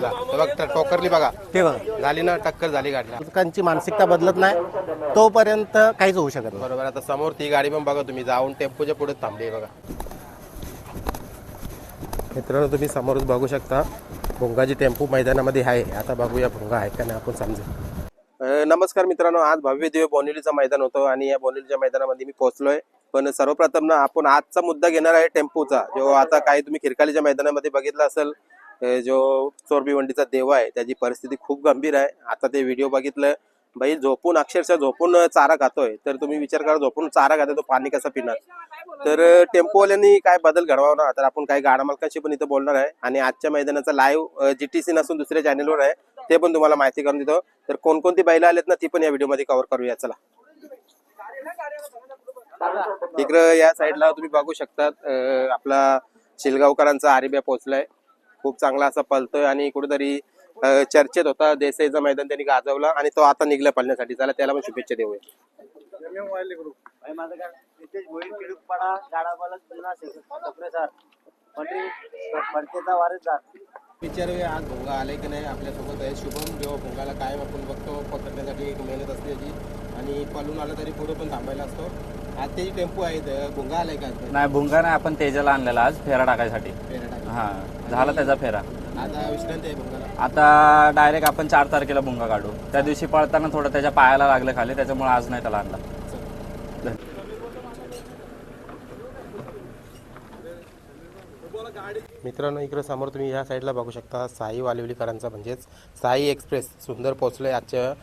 गाडीला. तर बघ टोकरली बघा, ते बघा झाली ना, टक्कर झाली गाडीला. लोकांची मानसिकता बदलत नाही तोपर्यंत काहीच होऊ शकत नाही. बरोबर. आता समोर ती गाडी पण बघा तुम्ही, जाऊन टेम्पोच्या पुढे थांबली बघा. मित्रांनो तुम्ही समोरच बघू शकता भोंगाची टेम्पो मैदानामध्ये आहे. आता बघूया भोंगा आहे का नाही आपण समजेल. नमस्कार मित्रांनो, आज भव्य दिव्य बोनिवलीचं मैदान होतं आणि या बोनिवलीच्या मैदानामध्ये मी पोहोचलोय. पण सर्वप्रथम ना आपण आजचा मुद्दा घेणार आहे टेम्पोचा. जो आता काही तुम्ही खिरकालीच्या मैदानामध्ये बघितलं असेल, जो चोरभिवंडीचा देवा आहे त्याची परिस्थिती खूप गंभीर आहे. आता ते व्हिडिओ बघितलं, बाई झोपून अक्षरशः झोपून चारा खातोय. तर तुम्ही विचार करा, झोपून चारा खातोय तो पाणी कसं पिणार. तर टेम्पोवाल्यांनी काय बदल घडवावा ना, तर आपण काही गाडा मालकांशी पण इथं बोलणार आहे आणि आजच्या मैदानाचा लाईव्ह GTC नसून दुसऱ्या चॅनलवर आहे, ते पण तुम्हाला माहिती करून देतो. तर कोणकोणती बैल आलेत ना ती पण या व्हिडिओ मध्ये कव्हर करूया. चला इकडं या साईडला तुम्ही बघू शकतात आपला शिलगावकरांचा आरिब्या पोहोचलाय. खूप चांगला असा पलतोय आणि कुठेतरी चर्चेत होता. देसाईचं मैदान त्यांनी गाजवला आणि तो आता निघला पळण्यासाठी. चला त्याला पण शुभेच्छा देऊया. विचारूया आज भोंगा आलाय की नाही आपल्यासोबत आहे. शुभम जेव्हा भोंगाला कायम आपण बघतो पकडण्यासाठी एक मेहनत असते त्याची, आणि पळून आला तरी पुढे पण थांबायला असतो. आज त्याची टेम्पो आहे. भोंगा आलाय का? नाही, भुंगा नाही, आपण तेजाला आणलेला आज फेरा टाकायसाठी. हा, झाला त्याचा फेरा. आता विश्रांती आहे भोंगाला. आता डायरेक्ट आपण 4 तारखेला भुंगा काढू. त्या दिवशी पळताना थोडं त्याच्या पायाला लागलं खाली, त्याच्यामुळे आज नाही त्याला आणला. मित्रांनो इकडे समोर तुम्ही या साईडला बघू शकता साई वालिवलीकरांचा म्हणजेच साई एक्सप्रेस सुंदर पोहोचले आजच्या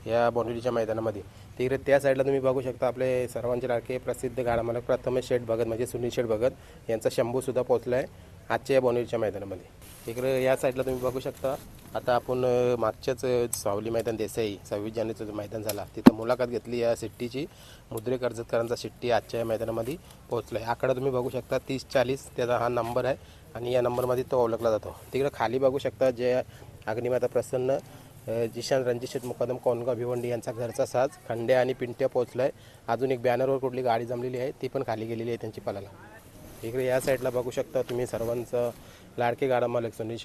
या बोनिवलीच्या मैदानामध्ये. तिकडे त्या साईडला तुम्ही बघू शकता आपले सर्वांचे लाडके प्रसिद्ध गाडा मालक प्रथमेश शेठ भगत म्हणजे सुनील शेठ भगत यांचा शंभू सुद्धा पोहोचला आहे आजच्या या बोनिवलीच्या मैदानामध्ये. इकडे या साईडला तुम्ही बघू शकता आता आपण मागच्याच सावली मैदान देसाई 26 जानेवारीचं मैदान झाला तिथं मुलाखत घेतली या सिट्टीची. मुद्रे कर्जतकरांचा सिट्टी आजच्या या मैदानामध्ये पोहोचला आहे. आकडा तुम्ही बघू शकता 3040 त्याचा हा नंबर आहे आणि या नंबरमध्ये तो ओळखला जातो. तिकडे खाली बघू शकता जय अग्निमाता प्रसन्न जिशान रणजित मुकादम कोणगाव भिवंडी यांचा घरचा साज खंड्या आणि पिंट्या पोहोचला आहे. अजून एक बॅनरवर कुठली गाडी जमलेली आहे ती पण खाली गेलेली आहे त्यांची पलाला. इकडे या साईडला बघू शकता तुम्ही सर्वांचं लाडके गाडा मालक सुनील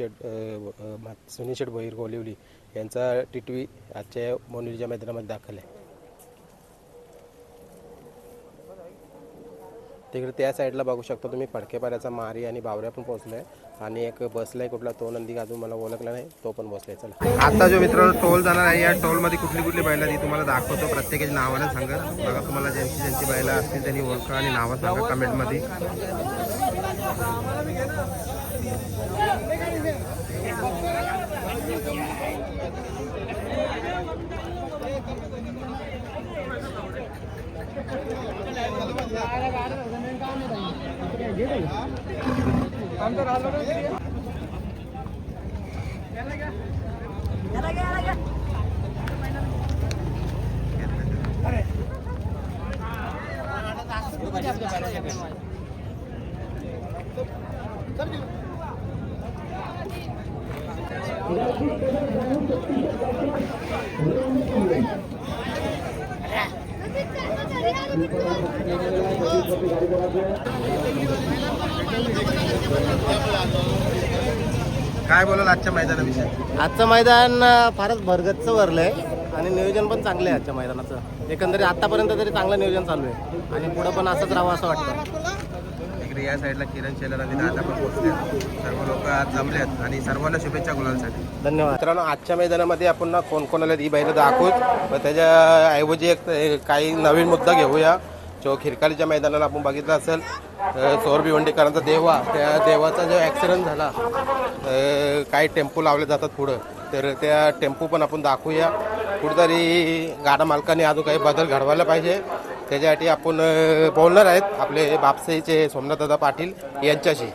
शेठ भैर गोलिवली यांचा टिटवी आजच्या बोनिवलीच्या मैदानामध्ये दाखल आहे. तिकडे त्या साईडला बघू शकता तुम्ही फडकेपाऱ्याचा मारी आणि बावऱ्या पण पोहोचलाय आणि एक बसलाय कुठला तो नंदी अजून मला ओळखला नाही तो पण बसलाय. चला आता जो मित्रांनो टोल जाणार आहे या टोलमध्ये कुठली कुठली बैला ती तुम्हाला दाखवतो. प्रत्येकाची नावाने सांगा बघा. तुम्हाला ज्यांची बैला असतील त्यांनी ओळखा आणि नावं सांगा कमेंटमध्ये. काय बोलाल आजच्या मैदानाविषयी? आजचं मैदान फारच भरगच्च भरलंय आणि नियोजन पण चांगलं आहे आजच्या मैदानाचं. एकंदरीत आतापर्यंत तरी चांगलं नियोजन चालू आहे आणि पुढं पण असंच राहावं असं वाटतं. इकडे या साईडला किरण शेलर आणि दादा पण पोहोचले. सर्व लोक आज जमलेत आणि सर्वांना शुभेच्छा गुलालसाठी. धन्यवाद. मित्रांनो आजच्या मैदानामध्ये आपण ना कोण आले ही बैलं दाखवूत. त्याच्याऐवजी एक काही नवीन मुद्दा घेऊया. जो खिरकालीच्या मैदानाला आपण बघितलं असेल चोरभिवंडीकरांचा देवा, त्या देवाचा जो ॲक्सिडेंट झाला काही टेम्पो लावले जातात पुढं, तर त्या टेम्पो पण आपण दाखवूया. कुठेतरी गाडा मालकाने अजून काही बदल घडवायला पाहिजे. त्याच्यासाठी आपण बोलणार आहेत आपले बापसाईचे सोमनाथदादा पाटील यांच्याशी.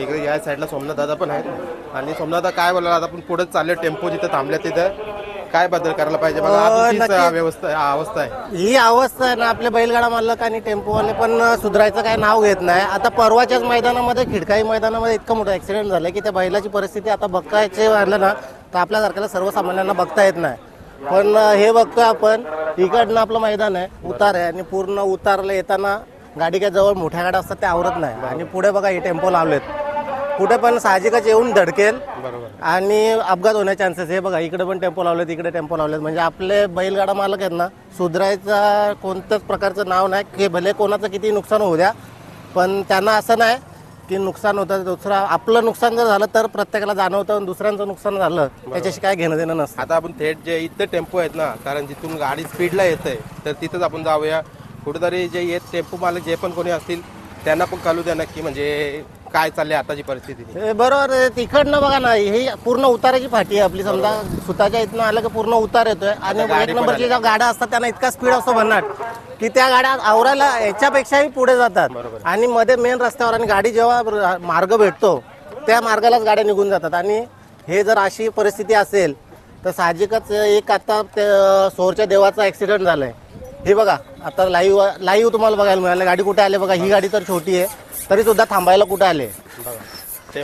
इकडे या साईडला सोमनाथदादा पण आहेत आणि सोमनाथदा काय बोलणार आता आपण पुढेच चालले टेम्पो जिथं थांबल्या तिथं काय बदल करायला पाहिजे बघा. अवस्था आहे ही अवस्था आहे ना आपल्या बैलगाडा मालक आणि टेम्पोवाले पण सुधारायचं काय नाव घेत नाही. आता परवाच्याच मैदानामध्ये खिडकाई मैदानामध्ये इतकं मोठं ॲक्सिडेंट झालं की त्या बैलाची परिस्थिती आता बघायचे वाढलं ना तर आपल्यासारख्याला सर्वसामान्यांना बघता येत नाही. पण हे बघतोय आपण इकडनं आपलं मैदान आहे उतार आहे आणि पूर्ण उतारला येताना गाडी काय जवळ मोठ्या गाड्या असतात त्या आवरत नाही आणि पुढे बघा हे टेम्पो लावलेत कुठे पण साहजिकच येऊन धडकेल बरोबर. आणि अपघात होण्याचे चान्सेस. हे बघा इकडे पण टेम्पो लावलेत, इकडे टेम्पो लावलेत. म्हणजे आपले बैलगाडा मालक आहेत ना, सुधारायचा कोणत्याच प्रकारचं नाव नाही की भले कोणाचं किती नुकसान होऊ द्या, पण त्यांना असं नाही की नुकसान होतं दुसरा आपलं नुकसान जर झालं तर प्रत्येकाला जाणवतं आणि दुसऱ्यांचं नुकसान झालं त्याच्याशी काय घेणं देणं नसतं. आता आपण थेट जे इथं टेम्पो आहेत ना, कारण जिथून गाडी स्पीडला येते तर तिथंच आपण जाऊया. कुठेतरी जे येत टेम्पो मालक जे पण कोणी असतील त्यांना पण कळू द्या नक्की म्हणजे काय चालली आताची परिस्थिती. हे बरोबर आहे. तिकडनं बघा ना, ही पूर्ण उताराची फाटी आहे आपली. समजा सुताच्या इथनं आलं की पूर्ण उतार येतोय आणि एक नंबरची ज्या गाड्या असतात त्यांना इतका स्पीड असतो भन्नाट की त्या गाड्या आवरायला याच्यापेक्षाही पुढे जातात. आणि मध्ये मेन रस्त्यावर आणि गाडी जेव्हा मार्ग भेटतो त्या मार्गालाच गाड्या निघून जातात. आणि हे जर अशी परिस्थिती असेल तर साहजिकच एक आता सोरच्या देवाचा ऍक्सिडेंट झालाय. हे बघा आता लाईव्ह तुम्हाला बघायला मिळालं. गाडी कुठे आले बघा. ही गाडी तर छोटी आहे तरी सुद्धा थांबायला कुठे आले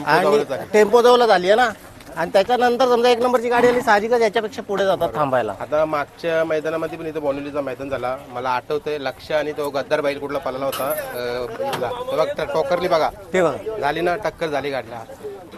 आणि टेम्पो जवळच आली आहे ना. आणि त्याच्यानंतर समजा एक नंबरची गाडी आली साहजिकच याच्यापेक्षा पुढे जातात थांबायला. आता मागच्या मैदानामध्ये पण इथं बोनिवलीचं मैदान झाला. मला आठवतंय लक्ष आणि तो गद्दार बैल कुठला पळाला होता टोकरली बघा ते बघा झाली ना, टक्कर झाली गाडीला.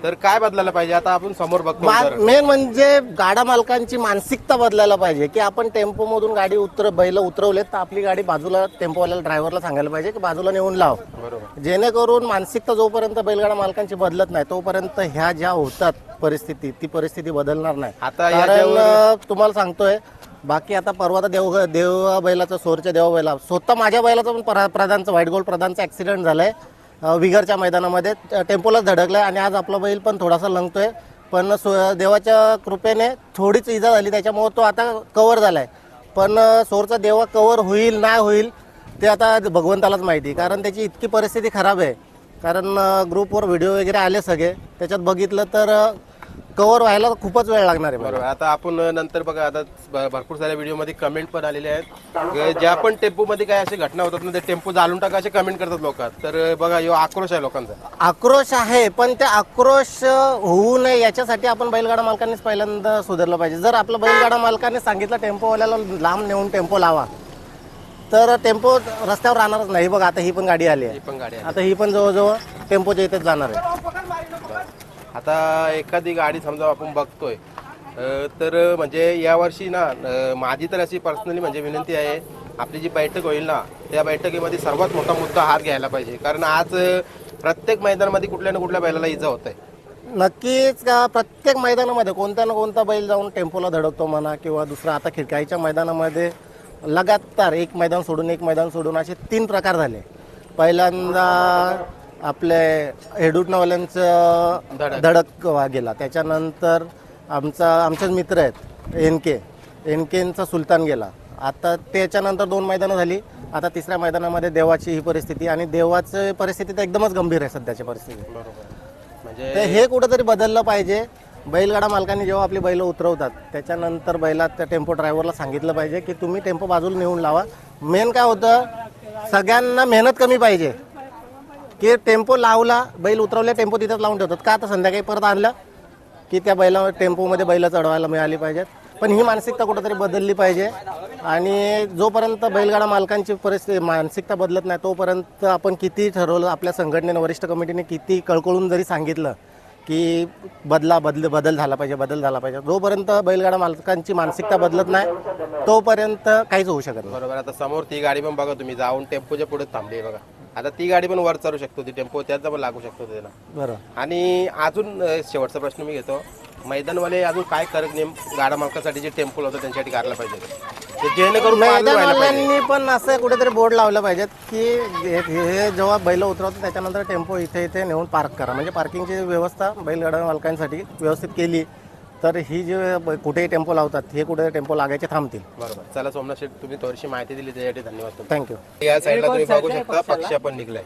तर काय बदलायला पाहिजे आता आपण समोर बघतो. मेन म्हणजे गाडा मालकांची मानसिकता बदलायला पाहिजे की आपण टेम्पो मधून गाडी बैल उतरवलेत तर आपली गाडी बाजूला टेम्पोवाल्याला ड्रायव्हरला सांगायला पाहिजे की बाजूला नेऊन लाव. बरोबर. जेणेकरून मानसिकता जोपर्यंत बैलगाडा मालकांची बदलत नाही तोपर्यंत ह्या ज्या होतात परिस्थिती ती परिस्थिती बदलणार नाही. आता कारण तुम्हाला सांगतोय बाकी आता परवा तर देव बैलाचं सोरच्या देवा बैला स्वतः माझ्या बैलाचं पण प्रधानचं व्हाईट गोल्ड प्रधानचं ऍक्सिडेंट झालंय विगरच्या मैदानामध्ये. टेम्पोलाच धडकलाय आणि आज आपला बैल पण थोडासा लंगतोय. पण देवाच्या कृपेने थोडीच इजा झाली त्याच्यामुळे तो आता कव्हर झालाय. पण सोरचा देवा कव्हर होईल नाही होईल ते आता भगवंतालाच माहिती. कारण त्याची इतकी परिस्थिती खराब आहे. कारण ग्रुपवर व्हिडिओ वगैरे आले सगळे त्याच्यात बघितलं तर कव्हर व्हायला खूपच वेळ लागणार आहे. बरोबर. आता आपण नंतर बघा आता भरपूर साऱ्या व्हिडिओमध्ये कमेंट पण आलेले आहेत. ज्या पण टेम्पो मध्ये काय अशी घटना होतात ना ते टेम्पो जाळून टाका असे कमेंट करतात लोक. तर बघा यो आक्रोश आहे लोकांचा. आक्रोश आहे पण ते आक्रोश होऊ नये याच्यासाठी आपण बैलगाडा मालकांनीच पहिल्यांदा सुधारलं पाहिजे. जर आपलं बैलगाडा मालकाने सांगितलं टेम्पोवाल्याला लांब नेऊन टेम्पो लावा तर टेम्पो रस्त्यावर राहणारच नाही. बघा आता ही पण गाडी आली आहे. आता ही पण जवळजवळ टेम्पोच्या इथेच जाणार आहे. आता एखादी गाडी समजा आपण बघतोय तर म्हणजे यावर्षी ना माझी तर अशी पर्सनली म्हणजे विनंती आहे आपली जी बैठक होईल ना त्या बैठकीमध्ये सर्वात मोठा मुद्दा हात घ्यायला पाहिजे. कारण आज प्रत्येक मैदानामध्ये कुठल्या ना कुठल्या बैलाला इजा होत आहे. नक्कीच का प्रत्येक मैदानामध्ये कोणता ना कोणता बैल जाऊन टेम्पोला धडकतो म्हणा किंवा दुसरा. आता खिडकाईच्या मैदानामध्ये लगातार एक मैदान सोडून असे 3 प्रकार झाले. पहिल्यांदा आपले हेडूटनावाल्यांचं धडक गेला. त्याच्यानंतर आमचेच मित्र आहेत एनकेचा सुलतान गेला. आता त्याच्यानंतर 2 मैदानं झाली. आता 3ऱ्या मैदानामध्ये देवाची ही परिस्थिती आणि देवाची परिस्थिती तर एकदमच गंभीर आहे सध्याची परिस्थिती. बरोबर. म्हणजे तर हे कुठंतरी बदललं पाहिजे. बैलगाडा मालकांनी जेव्हा आपली बैल उतरवतात त्याच्यानंतर बैलात त्या टेम्पो ड्रायव्हरला सांगितलं पाहिजे की तुम्ही टेम्पो बाजूला नेऊन लावा. मेन काय होतं सगळ्यांना मेहनत कमी पाहिजे की टेम्पो लावला बैल उतरवले टेम्पो तिथंच लावून ठेवतात का. आता संध्याकाळी परत आणलं की त्या बैला टेम्पोमध्ये बैल चढवायला मिळाली पाहिजेत. पण ही मानसिकता कुठंतरी बदलली पाहिजे. आणि जोपर्यंत बैलगाडा मालकांची परिस्थिती मानसिकता बदलत नाही तोपर्यंत आपण किती ठरवलं आपल्या संघटनेनं वरिष्ठ कमिटीने किती कळकळून जरी सांगितलं की बदल झाला पाहिजे जोपर्यंत बैलगाडा मालकांची मानसिकता बदलत नाही तोपर्यंत काहीच होऊ शकत नाही. बरोबर. आता समोर ती गाडी पण बघा तुम्ही जाऊन टेम्पोच्या पुढे थांबली बघा. आता ती गाडी पण वर चालू शकतो ती टेम्पो त्याचा पण लागू शकतो त्याला. बरोबर. आणि अजून शेवटचा प्रश्न मी घेतो मैदानवाले अजून काय करत नेम गाडा मालकासाठी जे टेम्पो होतं त्यांच्यासाठी काढलं पाहिजे जेणेकरून मैदानवाल्यांनी पण असं कुठेतरी बोर्ड लावलं पाहिजेत की हे जेव्हा बैल उतरवतो त्याच्यानंतर टेम्पो इथे नेऊन पार्क करा. म्हणजे पार्किंगची व्यवस्था बैलगाडा मालकांसाठी व्यवस्थित केली तर ही जे कुठेही टेम्पो लावतात हे कुठे टेम्पो लागायचे थांबतील. बरोबर. चला सोमनाथ शेठ तुम्ही थोडीशी माहिती दिली त्यासाठी धन्यवाद. थँक्यू. या साईडला तुम्ही बघू शकता पक्ष पण निघलाय.